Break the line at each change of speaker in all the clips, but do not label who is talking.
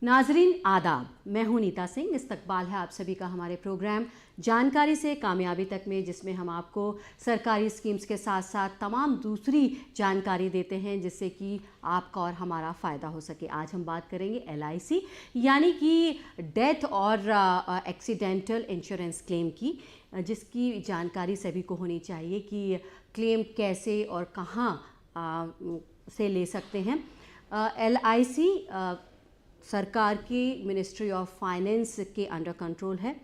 नाजरीन आदाब, मैं हूं नीता सिंह। इस्तकबाल है आप सभी का हमारे प्रोग्राम जानकारी से कामयाबी तक में, जिसमें हम आपको सरकारी स्कीम्स के साथ साथ तमाम दूसरी जानकारी देते हैं जिससे कि आपका और हमारा फ़ायदा हो सके। आज हम बात करेंगे LIC यानी कि डेथ और एक्सीडेंटल इंश्योरेंस क्लेम की, जिसकी जानकारी सभी को होनी चाहिए कि क्लेम कैसे और कहाँ से ले सकते हैं। LIC सरकार की मिनिस्ट्री ऑफ फाइनेंस के अंडर कंट्रोल है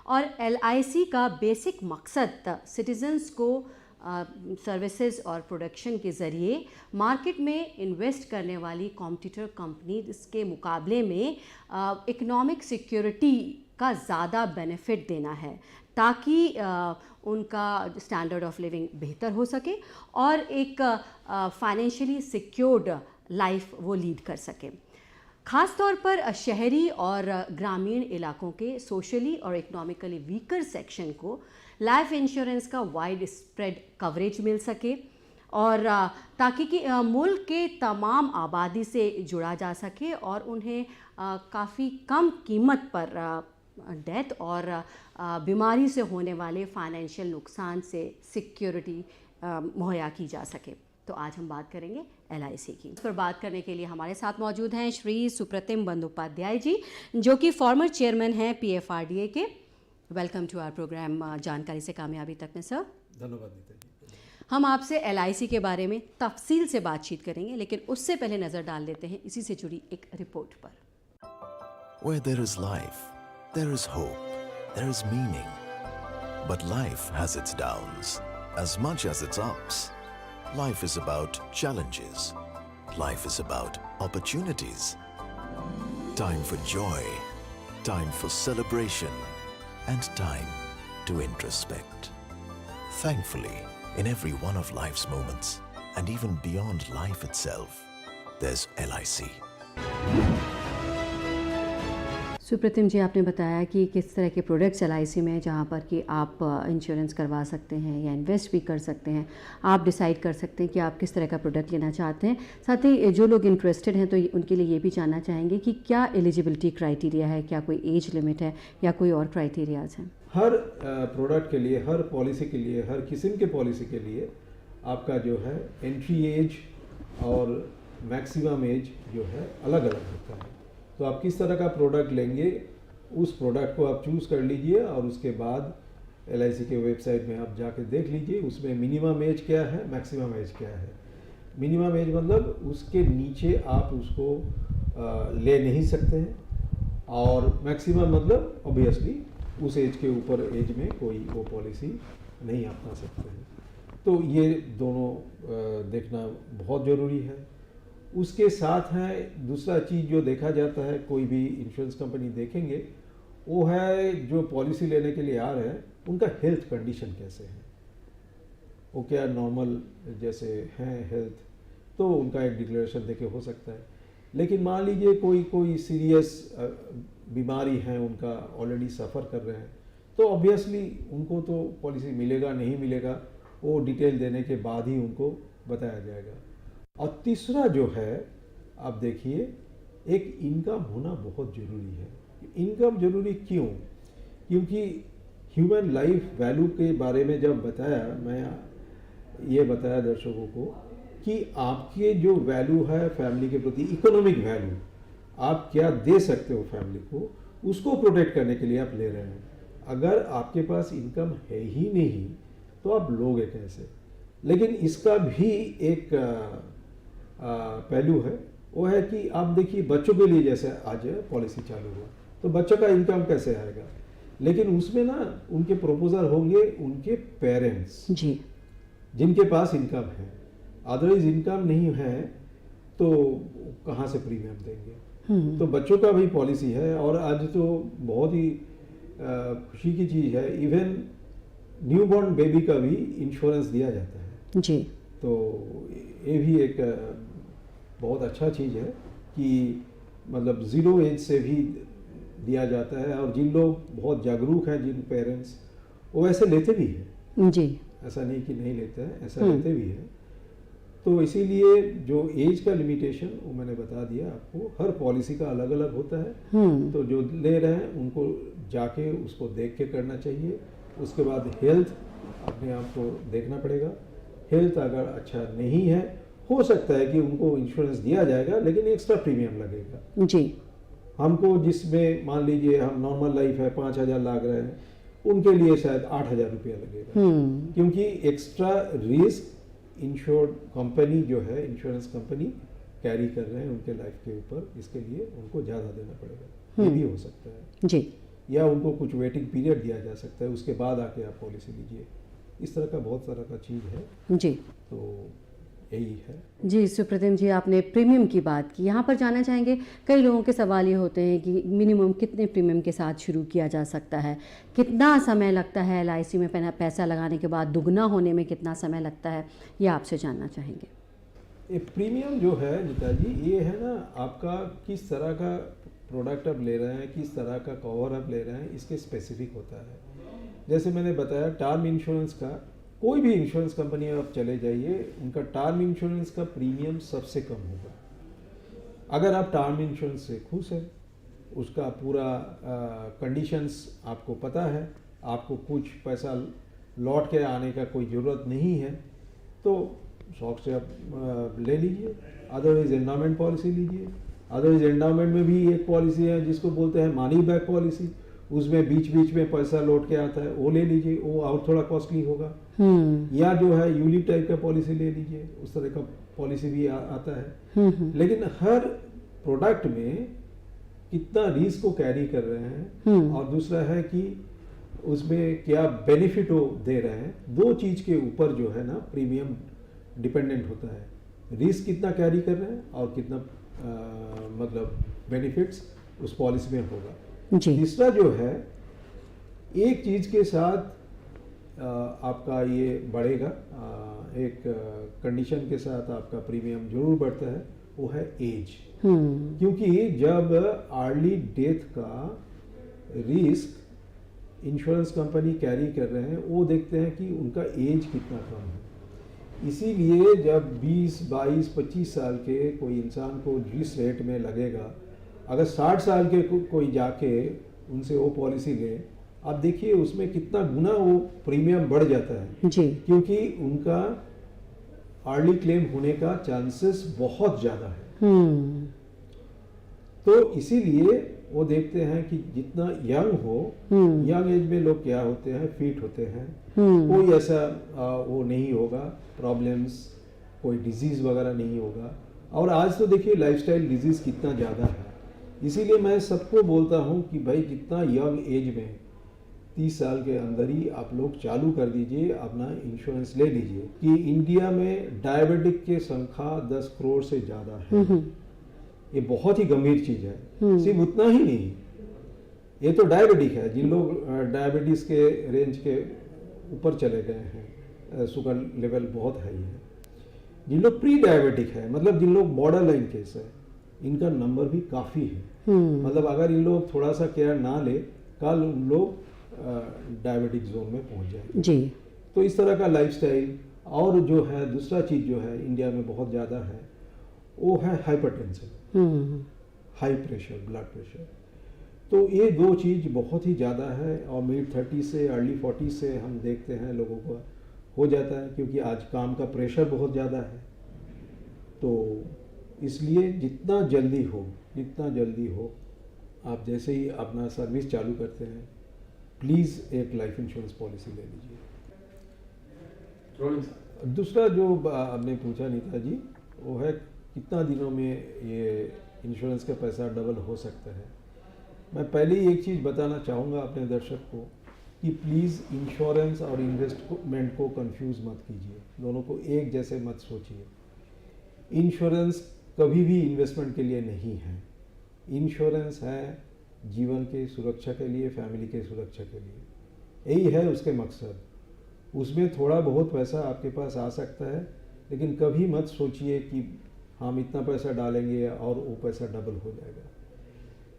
और LIC का बेसिक मकसद सिटीजन्स को सर्विसेज और प्रोडक्शन के ज़रिए मार्केट में इन्वेस्ट करने वाली कॉम्पिटिटर कंपनी के मुकाबले में इकोनॉमिक सिक्योरिटी का ज़्यादा बेनिफिट देना है, ताकि उनका स्टैंडर्ड ऑफ लिविंग बेहतर हो सके और एक फाइनेंशियली सिक्योर्ड लाइफ वो लीड कर सके। ख़ास तौर पर शहरी और ग्रामीण इलाकों के सोशली और इकोनॉमिकली वीकर सेक्शन को लाइफ इंश्योरेंस का वाइड स्प्रेड कवरेज मिल सके और ताकि कि मुल्क के तमाम आबादी से जुड़ा जा सके और उन्हें काफ़ी कम कीमत पर डेथ और बीमारी से होने वाले फाइनेंशियल नुकसान से सिक्योरिटी मुहैया की जा सके। तो आज हम बात करेंगे LIC की। इस पर बात करने के लिए हमारे साथ मौजूद हैं श्री सुप्रतिम बंदोपाध्याय जी, जो कि फॉर्मर चेयरमैन हैं PFRDA के। वेलकम टू आवर प्रोग्राम जानकारी से कामयाबी तक में सर।
धन्यवाद नीता जी।
हम आपसे LIC के बारे में तफसील से बातचीत करेंगे, लेकिन उससे पहले नज़र डाल देते हैं इसी से जुड़ी एक रिपोर्ट पर।
Where there is life, there is hope, there is meaning. But life has its downs as much as its ups. Life is about challenges. Life is about opportunities. Time for joy, time for celebration, and time to introspect. Thankfully, in every one of life's moments, and even beyond life itself, there's LIC.
Supratim जी, आपने बताया कि किस तरह के products LIC में जहाँ पर कि आप इंश्योरेंस करवा सकते हैं या इन्वेस्ट भी कर सकते हैं। आप डिसाइड कर सकते हैं कि आप किस तरह का प्रोडक्ट लेना चाहते हैं। साथ ही जो लोग इंटरेस्टेड हैं तो उनके लिए ये भी जानना चाहेंगे कि क्या एलिजिबिलिटी क्राइटेरिया है, क्या कोई एज लिमिट है या कोई और क्राइटेरियाज हैं।
हर प्रोडक्ट के लिए, हर पॉलिसी के लिए, हर किस्म के पॉलिसी के लिए आपका जो है एंट्री एज और मैक्सिमम एज जो है अलग अलग होता है। तो आप किस तरह का प्रोडक्ट लेंगे, उस प्रोडक्ट को आप चूज़ कर लीजिए और उसके बाद LIC के वेबसाइट में आप जाके देख लीजिए उसमें मिनिमम एज क्या है, मैक्सिमम एज क्या है। मिनिमम एज मतलब उसके नीचे आप उसको ले नहीं सकते हैं, और मैक्सिमम मतलब ऑब्वियसली उस एज के ऊपर एज में कोई वो पॉलिसी नहीं अपना सकते हैं। तो ये दोनों देखना बहुत ज़रूरी है। उसके साथ है दूसरा चीज़ जो देखा जाता है, कोई भी इंश्योरेंस कंपनी देखेंगे, वो है जो पॉलिसी लेने के लिए आ रहे हैं उनका हेल्थ कंडीशन कैसे है, वो क्या नॉर्मल जैसे हैं हेल्थ, तो उनका एक डिक्लेरेशन देके हो सकता है। लेकिन मान लीजिए कोई सीरियस बीमारी है, उनका ऑलरेडी सफ़र कर रहे हैं, तो ऑब्वियसली उनको तो पॉलिसी मिलेगा नहीं मिलेगा वो डिटेल देने के बाद ही उनको बताया जाएगा। और तीसरा जो है, आप देखिए, एक इनकम होना बहुत ज़रूरी है। इनकम ज़रूरी क्यों? क्योंकि ह्यूमन लाइफ वैल्यू के बारे में जब बताया, मैं ये बताया दर्शकों को कि आपके जो वैल्यू है फैमिली के प्रति, इकोनॉमिक वैल्यू, आप क्या दे सकते हो फैमिली को, उसको प्रोटेक्ट करने के लिए आप ले रहे हैं। अगर आपके पास इनकम है ही नहीं तो आप लोगे कैसे? लेकिन इसका भी एक पहलू है, वो है कि आप देखिए बच्चों के लिए जैसे आज पॉलिसी चालू हुआ तो बच्चों का इनकम कैसे आएगा, लेकिन उसमें ना उनके प्रोपोजल होंगे उनके पेरेंट्स जी, जिनके पास इनकम है। अदरवाइज इनकम नहीं है तो कहाँ से प्रीमियम देंगे। तो बच्चों का भी पॉलिसी है, और आज तो बहुत ही खुशी की चीज़ है, इवन न्यूबॉर्न बेबी का भी इंश्योरेंस दिया जाता है जी। तो ये भी एक बहुत अच्छा चीज़ है कि मतलब ज़ीरो एज से भी दिया जाता है, और जिन लोग बहुत जागरूक हैं, जिन पेरेंट्स, वो ऐसे लेते भी हैं जी, ऐसा नहीं कि नहीं लेते हैं, ऐसा लेते भी हैं। तो इसीलिए जो एज का लिमिटेशन वो मैंने बता दिया आपको, हर पॉलिसी का अलग अलग होता है। तो जो ले रहे हैं उनको जाके उसको देख के करना चाहिए। उसके बाद हेल्थ अपने आप को देखना पड़ेगा। हेल्थ अगर अच्छा नहीं है, हो सकता है कि उनको इंश्योरेंस दिया जाएगा लेकिन एक्स्ट्रा प्रीमियम लगेगा
जी।
हमको, जिसमें मान लीजिए हम नॉर्मल लाइफ है 5,000 लाग रहे हैं, उनके लिए शायद 8,000 रुपया लगेगा, क्योंकि एक्स्ट्रा रिस्क इंश्योर्ड कंपनी जो है, इंश्योरेंस कंपनी कैरी कर रहे हैं उनके लाइफ के ऊपर, इसके लिए उनको ज़्यादा देना पड़ेगा। ये भी हो सकता है
जी।
या उनको कुछ वेटिंग पीरियड दिया जा सकता है, उसके बाद आके आप पॉलिसी लीजिए। इस तरह का बहुत सारा का चीज़ है
जी।
तो यही है
जी। सुप्रतिम जी, आपने प्रीमियम की बात की, यहाँ पर जानना चाहेंगे, कई लोगों के सवाल ये होते हैं कि मिनिमम कितने प्रीमियम के साथ शुरू किया जा सकता है, कितना समय लगता है LIC में पैसा लगाने के बाद दुगना होने में कितना समय लगता है, ये आपसे जानना चाहेंगे।
ये प्रीमियम जो है नीता जी, ये है ना आपका किस तरह का प्रोडक्ट आप ले रहे हैं, किस तरह का कवर आप ले रहे हैं, इसके स्पेसिफिक होता है। जैसे मैंने बताया टर्म इंश्योरेंस का, कोई भी इंश्योरेंस कंपनी में आप चले जाइए, उनका टर्म इंश्योरेंस का प्रीमियम सबसे कम होगा। अगर आप टर्म इंश्योरेंस से खुश हैं, उसका पूरा कंडीशंस आपको पता है, आपको कुछ पैसा लौट के आने का कोई ज़रूरत नहीं है, तो शौक से आप ले लीजिए। अदरवाइज एंडाउमेंट पॉलिसी लीजिए। अदरवाइज एंडाउमेंट में भी एक पॉलिसी है जिसको बोलते हैं मनी बैक पॉलिसी, उसमें बीच बीच में पैसा लौट के आता है, वो ले लीजिए, वो और थोड़ा कॉस्टली होगा। या जो है यूलिप टाइप का पॉलिसी ले लीजिए, उस तरह का पॉलिसी भी आता है। लेकिन हर प्रोडक्ट में कितना रिस्क को कैरी कर रहे हैं और दूसरा है कि उसमें क्या बेनिफिट वो दे रहे हैं, दो चीज़ के ऊपर जो है ना प्रीमियम डिपेंडेंट होता है। रिस्क कितना कैरी कर रहे हैं और कितना मतलब बेनिफिट्स उस पॉलिसी में होगा। तीसरा जो है, एक चीज़ के साथ आपका ये बढ़ेगा, एक कंडीशन के साथ आपका प्रीमियम जरूर बढ़ता है, वो है एज। क्योंकि जब अर्ली डेथ का रिस्क इंश्योरेंस कंपनी कैरी कर रहे हैं, वो देखते हैं कि उनका एज कितना कम है। इसीलिए जब 20, 22, 25 साल के कोई इंसान को जिस रेट में लगेगा, अगर 60 साल के कोई जाके उनसे वो पॉलिसी ले, आप देखिए उसमें कितना गुना वो प्रीमियम बढ़ जाता है
जी।
क्योंकि उनका अर्ली क्लेम होने का चांसेस बहुत ज़्यादा है। तो इसीलिए वो देखते हैं कि जितना यंग हो, यंग एज में लोग क्या होते हैं, फिट होते हैं, कोई ऐसा वो नहीं होगा, प्रॉब्लम्स, कोई डिजीज़ वगैरह नहीं होगा। और आज तो देखिए लाइफस्टाइल डिजीज़ कितना ज़्यादा है। इसीलिए मैं सबको बोलता हूँ कि भाई जितना यंग एज में 30 साल के अंदर ही आप लोग चालू कर दीजिए, अपना इंश्योरेंस ले लीजिए। कि इंडिया में डायबिटिक के संख्या 10 करोड़ से ज़्यादा है। ये बहुत ही गंभीर चीज़ है। सिर्फ उतना ही नहीं, ये तो डायबिटिक है, जिन लोग डायबिटीज़ के रेंज के ऊपर चले गए हैं, शुगर लेवल बहुत हाई है, जिन लोग प्री डायबिटिक है, मतलब जिन लोग बॉर्डर लाइन केस है, इनका नंबर भी काफ़ी है। मतलब अगर इन लोग थोड़ा सा केयर ना ले, कल उन लोग डायबिटिक जोन में पहुंच जाएंगे
जी।
तो इस तरह का लाइफस्टाइल। और जो है दूसरा चीज़ जो है इंडिया में बहुत ज़्यादा है, वो है hypertension, high pressure, blood pressure. तो ये दो चीज़ बहुत ही ज़्यादा है। और मिड 30 से अर्ली 40 से हम देखते हैं लोगों को हो जाता है, क्योंकि आज काम का प्रेशर बहुत ज़्यादा है। तो इसलिए जितना जल्दी हो आप जैसे ही अपना सर्विस चालू करते हैं, प्लीज़ एक लाइफ इंश्योरेंस पॉलिसी ले लीजिए। दूसरा जो आपने पूछा नीता जी, वो है कितना दिनों में ये इंश्योरेंस का पैसा डबल हो सकता है। मैं पहले ही एक चीज़ बताना चाहूँगा अपने दर्शक को कि प्लीज़ इंश्योरेंस और इन्वेस्टमेंट को कंफ्यूज मत कीजिए, दोनों को एक जैसे मत सोचिए। इंश्योरेंस कभी भी इन्वेस्टमेंट के लिए नहीं है। इंश्योरेंस है जीवन के सुरक्षा के लिए, फैमिली के सुरक्षा के लिए, यही है उसके मकसद। उसमें थोड़ा बहुत पैसा आपके पास आ सकता है, लेकिन कभी मत सोचिए कि हम इतना पैसा डालेंगे और वो पैसा डबल हो जाएगा।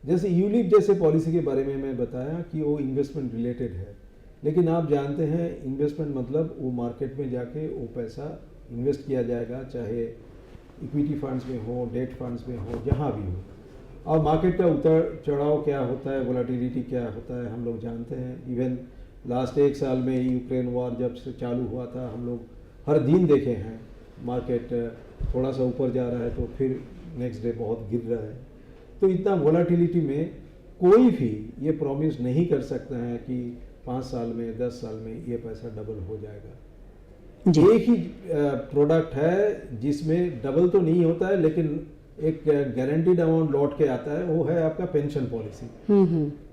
जैसे यूलिप जैसे पॉलिसी के बारे में मैं बताया कि वो इन्वेस्टमेंट रिलेटेड है, लेकिन आप जानते हैं इन्वेस्टमेंट मतलब वो मार्केट में जाके वो पैसा इन्वेस्ट किया जाएगा, चाहे इक्विटी फंड्स में हो, डेट फंड्स में हो, जहाँ भी हो। और मार्केट का उतार चढ़ाव क्या होता है, वोलेटिलिटी क्या होता है, हम लोग जानते हैं। इवन लास्ट 1 साल में यूक्रेन वॉर जब से चालू हुआ था, हम लोग हर दिन देखे हैं मार्केट थोड़ा सा ऊपर जा रहा है तो फिर नेक्स्ट डे बहुत गिर रहा है। तो इतना वोलेटिलिटी में कोई भी ये प्रॉमिस नहीं कर सकता है कि 5 साल में, 10 साल में ये पैसा डबल हो जाएगा।
जी।
एक ही प्रोडक्ट है जिसमें डबल तो नहीं होता है, लेकिन एक गारंटीड अमाउंट लौट के आता है, वो है आपका पेंशन पॉलिसी।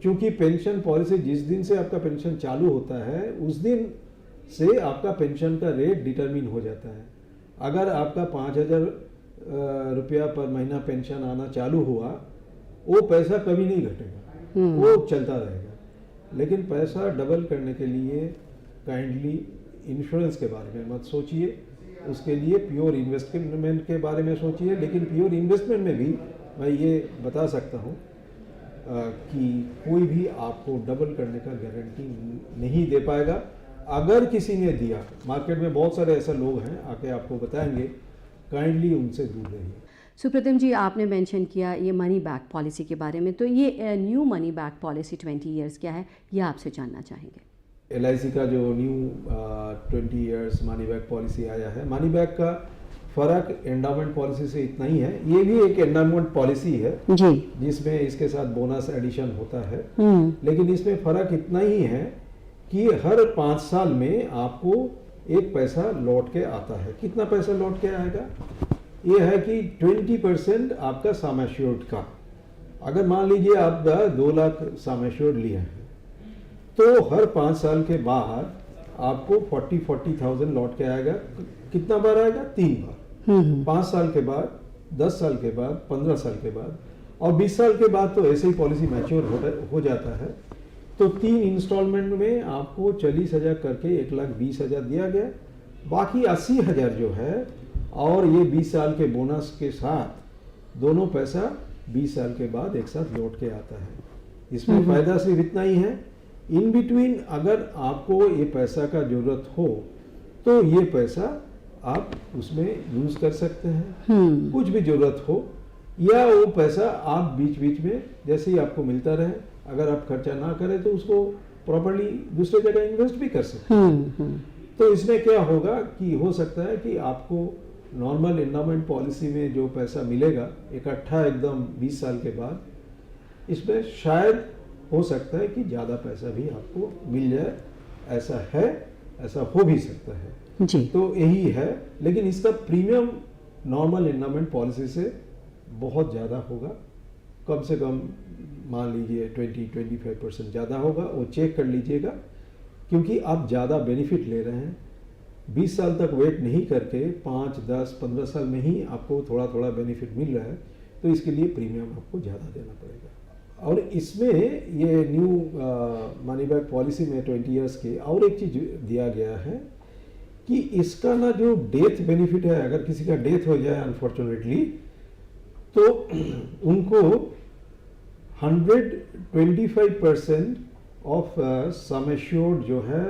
क्योंकि पेंशन पॉलिसी जिस दिन से आपका पेंशन चालू होता है उस दिन से आपका पेंशन का रेट डिटरमिन हो जाता है। अगर आपका 5,000 रुपया पर महीना पेंशन आना चालू हुआ, वो पैसा कभी नहीं घटेगा, वो चलता रहेगा। लेकिन पैसा डबल करने के लिए काइंडली इंश्योरेंस के बारे में मत सोचिए, उसके लिए प्योर इन्वेस्टमेंट के बारे में सोचिए। लेकिन प्योर इन्वेस्टमेंट में भी मैं ये बता सकता हूँ कि कोई भी आपको डबल करने का गारंटी नहीं दे पाएगा। अगर किसी ने दिया, मार्केट में बहुत सारे ऐसे लोग हैं आके आपको बताएंगे, काइंडली उनसे दूर रहिए।
सुप्रतिम जी, आपने मेंशन किया ये मनी बैक पॉलिसी के बारे में, तो ये new money back policy 20 years क्या है, ये आपसे जानना चाहेंगे।
LIC का जो new 20 years money back policy आया है, मनी बैक का फ़र्क एंडाउमेंट पॉलिसी से इतना ही है, ये भी एक एंडाउमेंट पॉलिसी है
जी,
जिसमें इसके साथ बोनस एडिशन होता है। लेकिन इसमें फ़र्क इतना ही है कि हर 5 साल में आपको एक पैसा लौट के आता है। कितना पैसा लौट के आएगा? ये है कि 20% आपका सम एश्योर्ड का। अगर मान लीजिए आप 2 लाख सम एश्योर्ड लिए हैं, तो हर 5 साल के बाद आपको 40,000 लौट के आएगा। कितना बार आएगा? 3 बार। 5 साल के बाद, 10 साल के बाद, 15 साल के बाद और 20 साल के बाद तो ऐसे ही पॉलिसी मैच्योर हो जाता है। तो 3 इंस्टॉलमेंट में आपको 40,000 करके 1,20,000 दिया गया। बाकी 80,000 जो है और ये 20 साल के बोनस के साथ दोनों पैसा 20 साल के बाद एक साथ लौट के आता है। इसमें फायदा सिर्फ इतना ही है, इन बिटवीन अगर आपको ये पैसा का जरूरत हो तो ये पैसा आप उसमें यूज कर सकते हैं। कुछ भी जरूरत हो, या वो पैसा आप बीच बीच में जैसे ही आपको मिलता रहे, अगर आप खर्चा ना करें तो उसको प्रॉपर्ली दूसरे जगह इन्वेस्ट भी कर सकते हैं। तो इसमें क्या होगा कि हो सकता है कि आपको नॉर्मल एंडाउमेंट पॉलिसी में जो पैसा मिलेगा इकट्ठा एकदम 20 साल के बाद, इसमें शायद हो सकता है कि ज़्यादा पैसा भी आपको मिल जाए। ऐसा है, ऐसा हो भी सकता है
जी।
तो यही है। लेकिन इसका प्रीमियम नॉर्मल एंडाउमेंट पॉलिसी से बहुत ज़्यादा होगा, कम से कम मान लीजिए 20-25% ज़्यादा होगा। वो चेक कर लीजिएगा, क्योंकि आप ज़्यादा बेनिफिट ले रहे हैं। 20 साल तक वेट नहीं करके 5, 10, 15 साल में ही आपको थोड़ा थोड़ा बेनिफिट मिल रहा है, तो इसके लिए प्रीमियम आपको ज़्यादा देना पड़ेगा। और इसमें ये न्यू मनी बैक पॉलिसी में 20 इयर्स के और एक चीज़ दिया गया है कि इसका ना जो डेथ बेनिफिट है, अगर किसी का डेथ हो जाए अनफॉर्चुनेटली, तो उनको 125% ऑफ सम एश्योर्ड जो है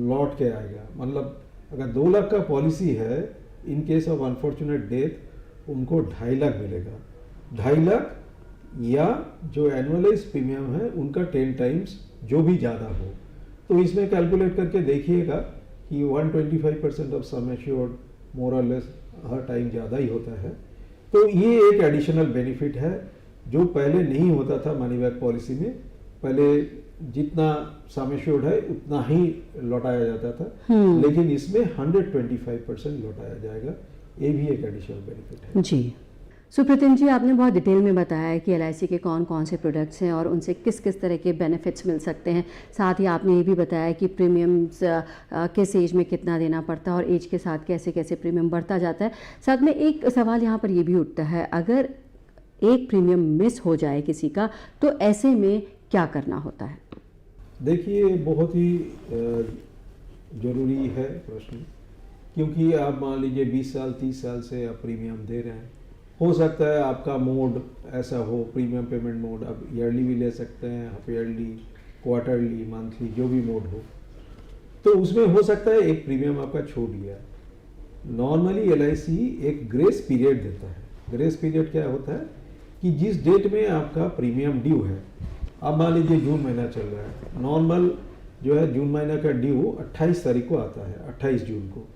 लौट के आएगा। मतलब अगर 2 लाख का पॉलिसी है, in case of unfortunate death उनको 2.5 लाख मिलेगा। 2.5 लाख या जो एनुअलाइज प्रीमियम है उनका 10 टाइम्स जो भी ज़्यादा हो। तो इसमें कैलकुलेट करके देखिएगा कि 125% ऑफ सम एश्योर्ड मोर और लेस हर टाइम ज़्यादा ही होता है। तो ये एक एडिशनल बेनिफिट है जो पहले नहीं होता था मनी बैक पॉलिसी में। पहले जितना सम एश्योर्ड है उतना ही लौटाया जाता था, लेकिन इसमें 125% लौटाया जाएगा। ये भी एक एडिशनल बेनिफिट है
जी। सुप्रतिम जी, आपने बहुत डिटेल में बताया है कि LIC के कौन कौन से प्रोडक्ट्स हैं और उनसे किस किस तरह के बेनिफिट्स मिल सकते हैं। साथ ही आपने ये भी बताया कि प्रीमियम्स किस एज में कितना देना पड़ता है और एज के साथ कैसे कैसे प्रीमियम बढ़ता जाता है। साथ में एक सवाल यहाँ पर ये भी उठता है, अगर एक प्रीमियम मिस हो जाए किसी का, तो ऐसे में क्या करना होता है?
देखिए, बहुत ही ज़रूरी है प्रश्न, क्योंकि आप मान लीजिए 20 साल 30 साल से आप प्रीमियम दे रहे हैं। हो सकता है आपका मोड ऐसा हो, प्रीमियम पेमेंट मोड, आप ईयरली भी ले सकते हैं, हाफ ईयरली, क्वार्टरली, मंथली, जो भी मोड हो। तो उसमें हो सकता है एक प्रीमियम आपका छूट गया। नॉर्मली LIC एक ग्रेस पीरियड देता है। ग्रेस पीरियड क्या होता है कि जिस डेट में आपका प्रीमियम ड्यू है, अब मान लीजिए जून महीना चल रहा है, नॉर्मल जो है जून महीना का ड्यू 28 तारीख को आता है, 28 जून को।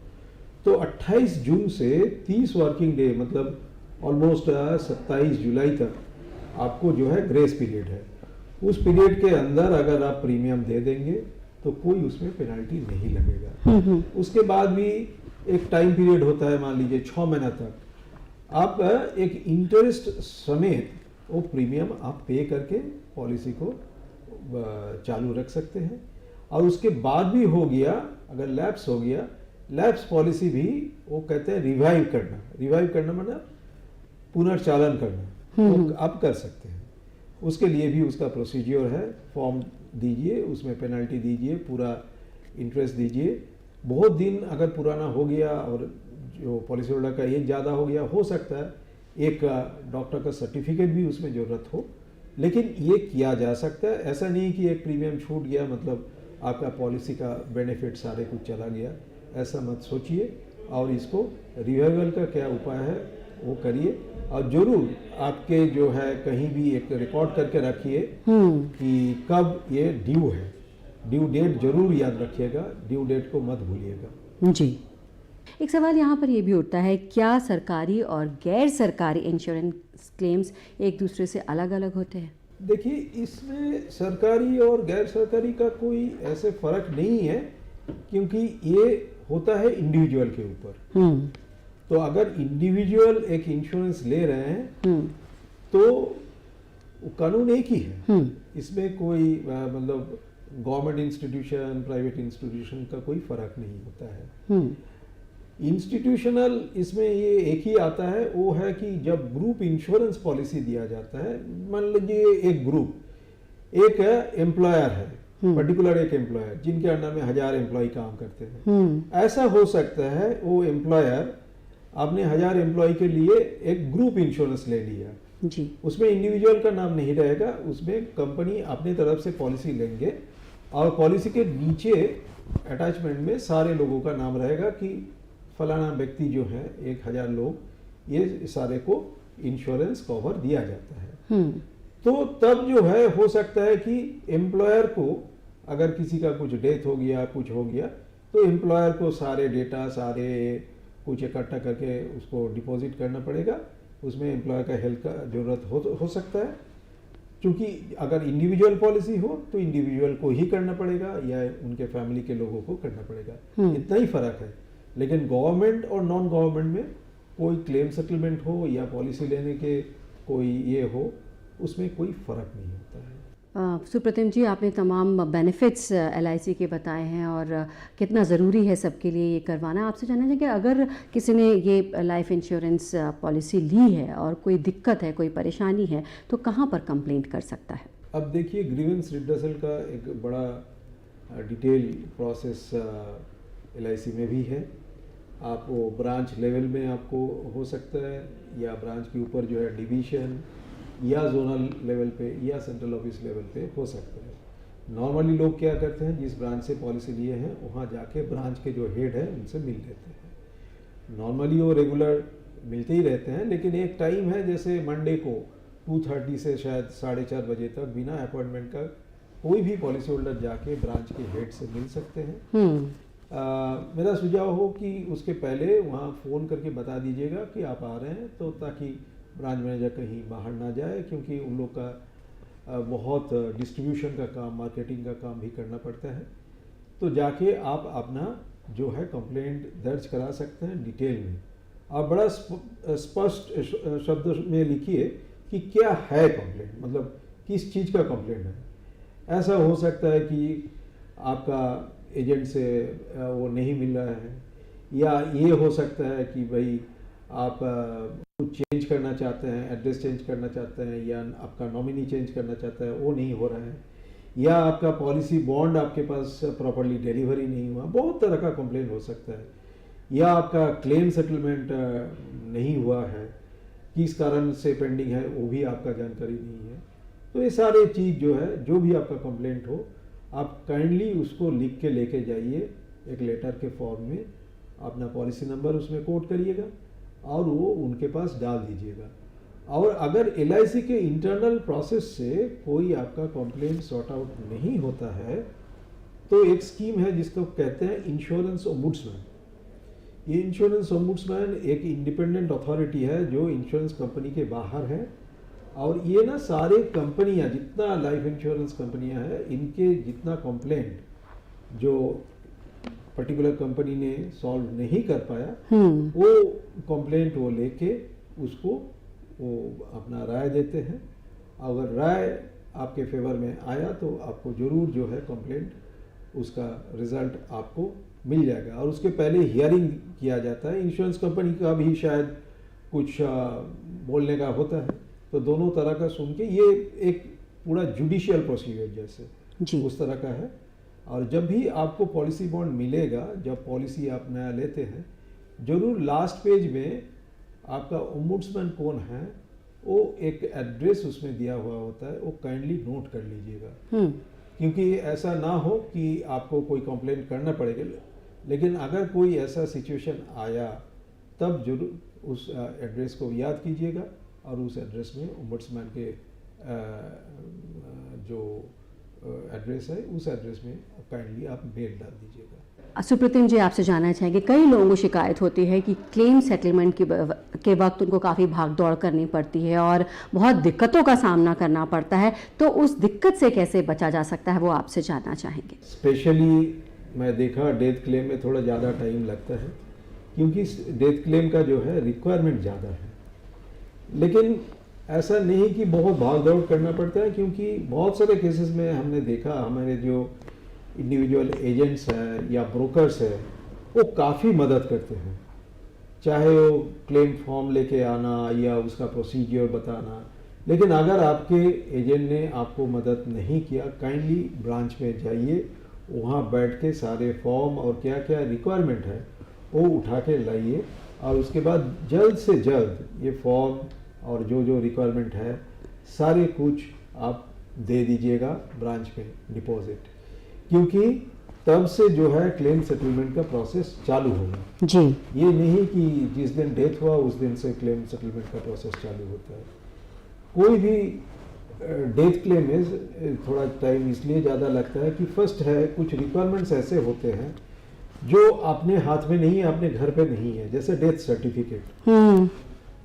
तो 28 जून से 30 वर्किंग डे मतलब ऑलमोस्ट 27 जुलाई तक आपको जो है ग्रेस पीरियड है। उस पीरियड के अंदर अगर आप प्रीमियम दे देंगे तो कोई उसमें पेनल्टी नहीं लगेगा। उसके बाद भी एक टाइम पीरियड होता है, मान लीजिए 6 महीना तक आप एक इंटरेस्ट समेत वो प्रीमियम आप पे करके पॉलिसी को चालू रख सकते हैं। और उसके बाद भी हो गया, अगर लैप्स हो गया, लैप्स पॉलिसी भी वो कहते हैं रिवाइव करना मतलब पुनर्चालन करना, तो आप कर सकते हैं। उसके लिए भी उसका प्रोसीजर है, फॉर्म दीजिए, उसमें पेनल्टी दीजिए, पूरा इंटरेस्ट दीजिए। बहुत दिन अगर पुराना हो गया और जो पॉलिसी होल्डर का एज ज़्यादा हो गया, हो सकता है एक डॉक्टर का सर्टिफिकेट भी उसमें ज़रूरत हो, लेकिन ये किया जा सकता है। ऐसा नहीं कि एक प्रीमियम छूट गया मतलब आपका पॉलिसी का बेनिफिट सारे कुछ चला गया, ऐसा मत सोचिए। और इसको रिवाइवल का क्या उपाय है वो करिए, और जरूर आपके जो है कहीं भी एक रिकॉर्ड करके रखिए कि कब ये ड्यू है। ड्यू डेट जरूर याद रखिएगा, ड्यू डेट को मत भूलिएगा।
जी, एक सवाल यहाँ पर ये भी उठता है, क्या सरकारी और गैर सरकारी इंश्योरेंस क्लेम्स एक दूसरे से अलग अलग होते हैं?
देखिए, इसमें सरकारी और गैर सरकारी का कोई ऐसे फर्क नहीं है, क्योंकि ये होता है इंडिविजुअल के ऊपर। तो अगर इंडिविजुअल एक इंश्योरेंस ले रहे हैं तो कानून एक ही है। इसमें कोई मतलब गवर्नमेंट इंस्टीट्यूशन, प्राइवेट इंस्टीट्यूशन का कोई फर्क नहीं होता है। इंस्टीट्यूशनल इसमें ये एक ही आता है, वो है कि जब ग्रुप इंश्योरेंस पॉलिसी दिया जाता है, मान लीजिए एक ग्रुप, एक एम्प्लॉयर है, पर्टिकुलर एक एम्प्लॉयर जिनके अंडर में 1000 एम्प्लॉय काम करते हैं। ऐसा हो सकता है वो एम्प्लॉयर आपने 1000 एम्प्लॉय के लिए एक ग्रुप इंश्योरेंस ले लिया
जी,
उसमें इंडिविजुअल का नाम नहीं रहेगा, उसमें कंपनी अपनी तरफ से पॉलिसी लेंगे और पॉलिसी के नीचे अटैचमेंट में सारे लोगों का नाम रहेगा कि फलाना व्यक्ति जो है 1000 लोग, ये सारे को इंश्योरेंस कवर दिया जाता है। तो तब जो है हो सकता है कि एम्प्लॉयर को अगर किसी का कुछ डेथ हो गया, कुछ हो गया, तो एम्प्लॉयर को सारे डेटा, सारे कुछ इकट्ठा करके उसको डिपॉजिट करना पड़ेगा। उसमें एम्प्लॉयर का हेल्प का जरूरत हो सकता है, क्योंकि अगर इंडिविजुअल पॉलिसी हो तो इंडिविजुअल को ही करना पड़ेगा या उनके फैमिली के लोगों को करना पड़ेगा। इतना ही फर्क है। लेकिन गवर्नमेंट और नॉन गवर्नमेंट में कोई क्लेम सेटलमेंट हो या पॉलिसी लेने के कोई ये हो, उसमें कोई फर्क नहीं होता है।
सुप्रतिम जी, आपने तमाम बेनिफिट्स LIC के बताए हैं और कितना ज़रूरी है सबके लिए ये करवाना। आपसे जानना चाहिए कि अगर किसी ने ये लाइफ इंश्योरेंस पॉलिसी ली है और कोई दिक्कत है, कोई परेशानी है, तो कहाँ पर कंप्लेंट कर सकता है?
अब देखिए, ग्रीवेंस रिड्रेसल का एक बड़ा डिटेल प्रोसेस LIC में भी है। आप वो ब्रांच लेवल में आपको हो सकता है, या ब्रांच के ऊपर जो है डिवीज़न या जोनल लेवल पे या सेंट्रल ऑफिस लेवल पे हो सकता है। नॉर्मली लोग क्या करते हैं, जिस ब्रांच से पॉलिसी लिए हैं वहाँ जाके ब्रांच के जो हेड है उनसे मिल लेते हैं। नॉर्मली वो रेगुलर मिलते ही रहते हैं, लेकिन एक टाइम है जैसे मंडे को 2:30 से शायद 4:30 बजे तक बिना अपॉइंटमेंट का कोई भी पॉलिसी होल्डर जाके ब्रांच के हेड से मिल सकते हैं। मेरा सुझाव हो कि उसके पहले वहाँ फ़ोन करके बता दीजिएगा कि आप आ रहे हैं, तो ताकि ब्रांच मैनेजर कहीं बाहर ना जाए, क्योंकि उन लोग का बहुत डिस्ट्रीब्यूशन का काम, मार्केटिंग का काम भी करना पड़ता है। तो जाके आप अपना जो है कंप्लेंट दर्ज करा सकते हैं डिटेल में। आप बड़ा स्पष्ट शब्द में लिखिए कि क्या है कंप्लेंट, मतलब किस चीज़ का कंप्लेंट है। ऐसा हो सकता है कि आपका एजेंट से वो नहीं मिल रहा है, या ये हो सकता है कि भाई आप कुछ चेंज करना चाहते हैं, एड्रेस चेंज करना चाहते हैं, या आपका नॉमिनी चेंज करना चाहता है, वो नहीं हो रहा है, या आपका पॉलिसी बॉन्ड आपके पास प्रॉपर्ली डिलीवरी नहीं हुआ। बहुत तरह का कंप्लेंट हो सकता है। या आपका क्लेम सेटलमेंट नहीं हुआ है, किस कारण से पेंडिंग है वो भी आपका जानकारी नहीं है। तो ये सारे चीज़ जो है, जो भी आपका कंप्लेंट हो, आप काइंडली उसको लिख के लेके जाइए एक लेटर के फॉर्म में, अपना पॉलिसी नंबर उसमें कोट करिएगा और वो उनके पास डाल दीजिएगा। और अगर LIC के इंटरनल प्रोसेस से कोई आपका कंप्लेंट सॉर्ट आउट नहीं होता है तो एक स्कीम है जिसको कहते हैं इंश्योरेंस ओम्बुड्समैन। ये इंश्योरेंस ओम्बुड्समैन एक इंडिपेंडेंट अथॉरिटी है जो इंश्योरेंस कंपनी के बाहर है, और ये ना सारे कंपनियां, जितना लाइफ इंश्योरेंस कंपनियां हैं, इनके जितना कंप्लेंट जो पर्टिकुलर कंपनी ने सॉल्व नहीं कर पाया वो कंप्लेंट वो लेके उसको वो अपना राय देते हैं। अगर राय आपके फेवर में आया तो आपको ज़रूर जो है कंप्लेंट उसका रिजल्ट आपको मिल जाएगा, और उसके पहले हियरिंग किया जाता है। इंश्योरेंस कंपनी का भी शायद कुछ बोलने का होता है, तो दोनों तरह का सुन के ये एक पूरा जुडिशियल प्रोसीजर जैसे उस तरह का है। और जब भी आपको पॉलिसी बॉन्ड मिलेगा, जब पॉलिसी आप नया लेते हैं, जरूर लास्ट पेज में आपका ओम्बुड्समैन कौन है वो एक एड्रेस उसमें दिया हुआ होता है, वो काइंडली नोट कर लीजिएगा। क्योंकि ऐसा ना हो कि आपको कोई कंप्लेंट करना पड़ेगा, लेकिन अगर कोई ऐसा सिचुएशन आया तब जरूर उस एड्रेस को याद कीजिएगा और उस एड्रेस में ओम्बुड्समैन के जो एड्रेस है उस एड्रेस में काइंडली आप मेल डाल दीजिएगा।
सुप्रतिम जी, आपसे जानना चाहेंगे, कई लोगों को शिकायत होती है कि क्लेम सेटलमेंट के वक्त उनको काफ़ी भाग दौड़ करनी पड़ती है और बहुत दिक्कतों का सामना करना पड़ता है, तो उस दिक्कत से कैसे बचा जा सकता है वो आपसे जानना चाहेंगे।
स्पेशली मैं देखा डेथ क्लेम में थोड़ा ज़्यादा टाइम लगता है, क्योंकि डेथ क्लेम का जो है रिक्वायरमेंट ज़्यादा है। लेकिन ऐसा नहीं कि बहुत भाग दौड़ करना पड़ता है, क्योंकि बहुत सारे केसेस में हमने देखा हमारे जो इंडिविजुअल एजेंट्स हैं या ब्रोकर्स हैं वो काफ़ी मदद करते हैं, चाहे वो क्लेम फॉर्म लेके आना या उसका प्रोसीजर बताना। लेकिन अगर आपके एजेंट ने आपको मदद नहीं किया, काइंडली ब्रांच में जाइए, वहाँ बैठ के सारे फॉर्म और क्या क्या रिक्वायरमेंट है वो उठा के लाइए, और उसके बाद जल्द से जल्द ये फॉर्म और जो जो रिक्वायरमेंट है सारे कुछ आप दे दीजिएगा ब्रांच में डिपॉजिट, क्योंकि तब से जो है क्लेम सेटलमेंट का प्रोसेस चालू होगा
जी।
ये नहीं कि जिस दिन डेथ हुआ उस दिन से क्लेम सेटलमेंट का प्रोसेस चालू होता है। कोई भी डेथ क्लेम में थोड़ा टाइम इसलिए ज़्यादा लगता है कि फर्स्ट है कुछ रिक्वायरमेंट्स ऐसे होते हैं जो अपने हाथ में नहीं है, अपने घर पे नहीं है, जैसे डेथ सर्टिफिकेट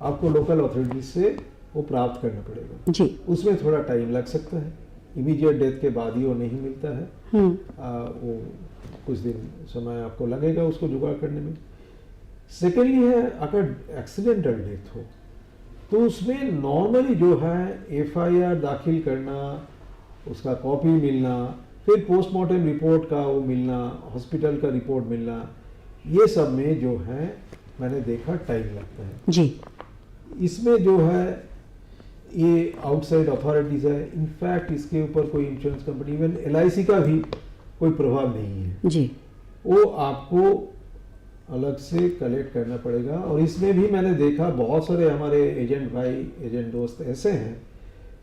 आपको लोकल अथॉरिटी से वो प्राप्त करना पड़ेगा
जी।
उसमें थोड़ा टाइम लग सकता है, इमीडिएट डेथ के बाद ही वो नहीं मिलता है, वो कुछ दिन समय आपको लगेगा उसको जुगाड़ करने में। सेकेंडली है अगर एक्सीडेंटल डेथ हो तो उसमें नॉर्मली जो है FIR दाखिल करना, उसका कॉपी मिलना, फिर पोस्टमार्टम रिपोर्ट का वो मिलना, हॉस्पिटल का रिपोर्ट मिलना, ये सब में जो है मैंने देखा टाइम लगता है
जी।
इसमें जो है ये आउटसाइड अथॉरिटीज़ है, इनफैक्ट इसके ऊपर कोई इंश्योरेंस कंपनी, इवन LIC का भी कोई प्रभाव नहीं है
जी।
वो आपको अलग से कलेक्ट करना पड़ेगा। और इसमें भी मैंने देखा बहुत सारे हमारे एजेंट भाई, एजेंट दोस्त ऐसे हैं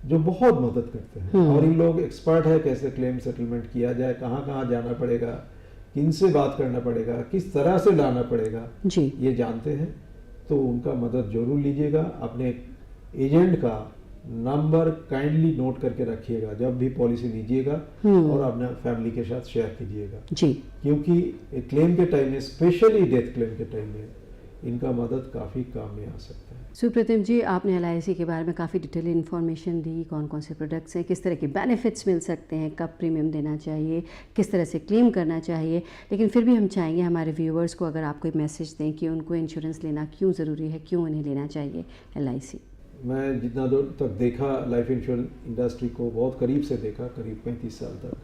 जो बहुत मदद करते हैं, और इन लोग एक्सपर्ट है कैसे क्लेम सेटलमेंट किया जाए, कहाँ कहाँ जाना पड़ेगा, किनसे बात करना पड़ेगा, किस तरह से लाना पड़ेगा
जी।
ये जानते हैं, तो उनका मदद जरूर लीजिएगा। अपने एजेंट का नंबर काइंडली नोट करके रखिएगा जब भी पॉलिसी लीजिएगा, और अपना फैमिली के साथ शेयर कीजिएगा
जी।
क्योंकि क्लेम के टाइम में, स्पेशली डेथ क्लेम के टाइम में, इनका मदद काफ़ी काम में आ सकता है।
सुप्रतिम जी, आपने LIC के बारे में काफ़ी डिटेल इन्फॉर्मेशन दी, कौन कौन से प्रोडक्ट्स हैं, किस तरह के बेनिफिट्स मिल सकते हैं, कब प्रीमियम देना चाहिए, किस तरह से क्लेम करना चाहिए। लेकिन फिर भी हम चाहेंगे हमारे व्यूअर्स को अगर आप कोई मैसेज दें कि उनको इंश्योरेंस लेना क्यों ज़रूरी है, क्यों उन्हें लेना चाहिए LIC।
मैं जितना दूर तक देखा लाइफ इंश्योरेंस इंडस्ट्री को बहुत करीब से देखा, करीब 35 साल तक,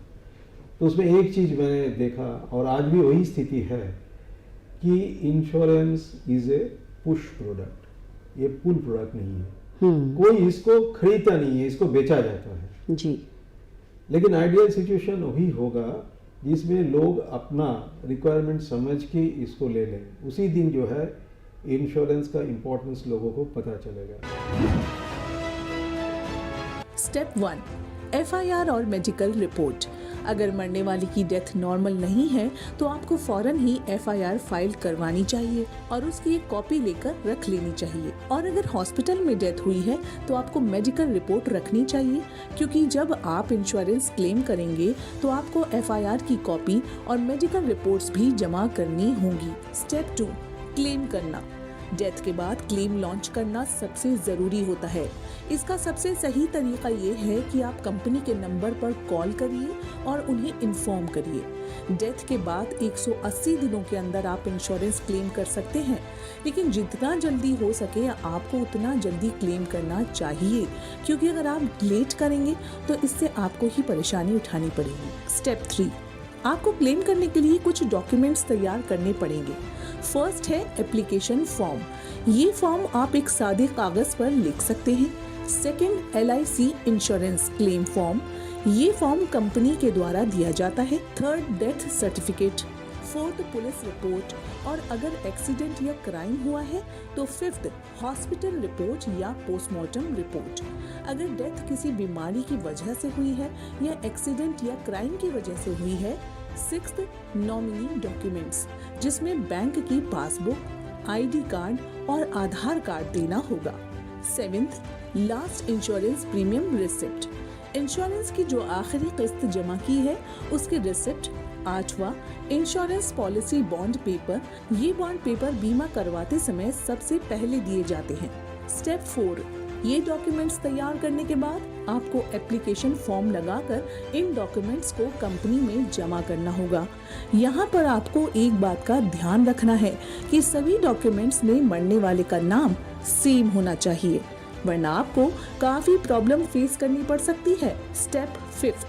तो उसमें एक चीज़ मैंने देखा और आज भी वही स्थिति है कि insurance is a push product, ये पुल प्रोडक्ट नहीं है। कोई इसको खरीदता नहीं है, इसको बेचा जाता है
जी।
लेकिन आइडियल सिचुएशन वही होगा जिसमें लोग अपना रिक्वायरमेंट समझ के इसको ले लें, उसी दिन जो है इंश्योरेंस का इंपॉर्टेंस लोगों को पता चलेगा।
स्टेप 1, FIR और मेडिकल रिपोर्ट। अगर मरने वाले की डेथ नॉर्मल नहीं है तो आपको फौरन ही FIR फाइल करवानी चाहिए और उसकी एक कॉपी लेकर रख लेनी चाहिए। और अगर हॉस्पिटल में डेथ हुई है तो आपको मेडिकल रिपोर्ट रखनी चाहिए, क्योंकि जब आप इंश्योरेंस क्लेम करेंगे तो आपको FIR की कॉपी और मेडिकल रिपोर्ट्स भी जमा करनी होंगी। स्टेप 2, क्लेम करना। डेथ के बाद क्लेम लॉन्च करना सबसे ज़रूरी होता है। इसका सबसे सही तरीका ये है कि आप कंपनी के नंबर पर कॉल करिए और उन्हें इन्फॉर्म करिए। डेथ के बाद 180 दिनों के अंदर आप इंश्योरेंस क्लेम कर सकते हैं, लेकिन जितना जल्दी हो सके आपको उतना जल्दी क्लेम करना चाहिए, क्योंकि अगर आप लेट करेंगे तो इससे आपको ही परेशानी उठानी पड़ेगी। स्टेप 3, आपको क्लेम करने के लिए कुछ डॉक्यूमेंट्स तैयार करने पड़ेंगे। फर्स्ट है एप्लीकेशन फॉर्म। ये फॉर्म आप एक सादे कागज पर लिख सकते हैं। Second, LIC insurance claim form. ये फॉर्म कंपनी के द्वारा दिया जाता है। Third, death certificate. Fourth, police report. और अगर एक्सीडेंट या क्राइम हुआ है तो फिफ्थ, हॉस्पिटल रिपोर्ट या पोस्टमार्टम रिपोर्ट। अगर डेथ किसी बीमारी की वजह से हुई है या एक्सीडेंट या क्राइम की वजह से हुई है। सिक्स्थ, नॉमिनी डॉक्यूमेंट्स, जिसमें बैंक की पासबुक, ID कार्ड और आधार कार्ड देना होगा। Seventh, last insurance premium receipt. Insurance की जो आखिरी किस्त जमा की है उसकी रिसिप्ट। आठवां, इंश्योरेंस पॉलिसी बॉन्ड पेपर। ये बॉन्ड पेपर बीमा करवाते समय सबसे पहले दिए जाते हैं। स्टेप 4, ये डॉक्यूमेंट्स तैयार करने के बाद आपको एप्लीकेशन फॉर्म लगाकर इन डॉक्यूमेंट्स को कंपनी में जमा करना होगा। यहाँ पर आपको एक बात का ध्यान रखना है कि सभी डॉक्यूमेंट्स में मरने वाले का नाम सेम होना चाहिए, वरना आपको काफी प्रॉब्लम फेस करनी पड़ सकती है। Step 5,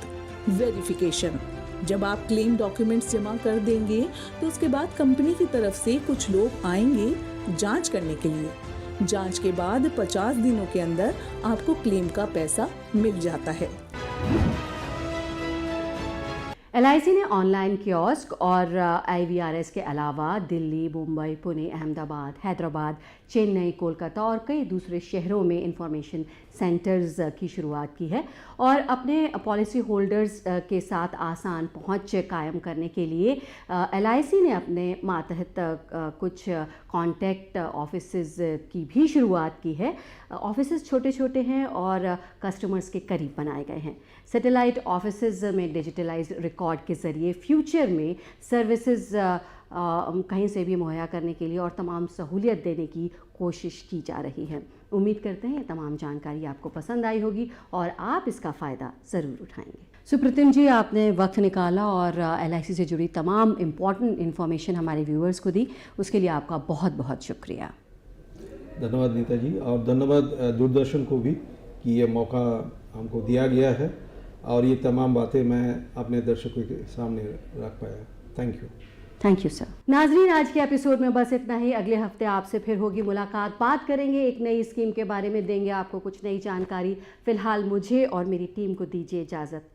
verification. जब आप क्लेम डॉक्यूमेंट्स जमा कर देंगे तो उसके बाद कंपनी की तरफ से कुछ लोग आएंगे जांच करने के लिए। जांच के बाद 50 दिनों के अंदर आपको क्लेम का पैसा मिल जाता है।
LIC ने ऑनलाइन कियोस्क और IVRS के अलावा दिल्ली, मुंबई, पुणे, अहमदाबाद, हैदराबाद, चेन्नई, कोलकाता और कई दूसरे शहरों में इंफॉर्मेशन सेंटर्स की शुरुआत की है और अपने पॉलिसी होल्डर्स के साथ आसान पहुंच कायम करने के लिए LIC ने अपने मातहत कुछ कॉन्टैक्ट ऑफिसेज की भी शुरुआत की है। ऑफिसेज छोटे छोटे हैं और कस्टमर्स के करीब बनाए गए हैं। सैटेलाइट ऑफिसेज में डिजिटलाइज्ड रिकॉर्ड के ज़रिए फ्यूचर में सर्विसेज कहीं से भी मुहैया करने के लिए और तमाम सहूलियत देने की कोशिश की जा रही है। उम्मीद करते हैं ये तमाम जानकारी आपको पसंद आई होगी और आप इसका फ़ायदा ज़रूर उठाएंगे। सुप्रतिम जी, आपने वक्त निकाला और LIC से जुड़ी तमाम इम्पॉर्टेंट इन्फॉर्मेशन हमारे व्यूअर्स को दी, उसके लिए आपका बहुत बहुत शुक्रिया।
धन्यवाद नीता जी, और धन्यवाद दूरदर्शन को भी कि ये मौका हमको दिया गया है और ये तमाम बातें मैं अपने दर्शकों के सामने रख पाया। Thank you
sir. नाजरीन, आज के एपिसोड में बस इतना ही। अगले हफ्ते आपसे फिर होगी मुलाकात, बात करेंगे एक नई स्कीम के बारे में, देंगे आपको कुछ नई जानकारी। फिलहाल मुझे और मेरी टीम को दीजिए इजाज़त।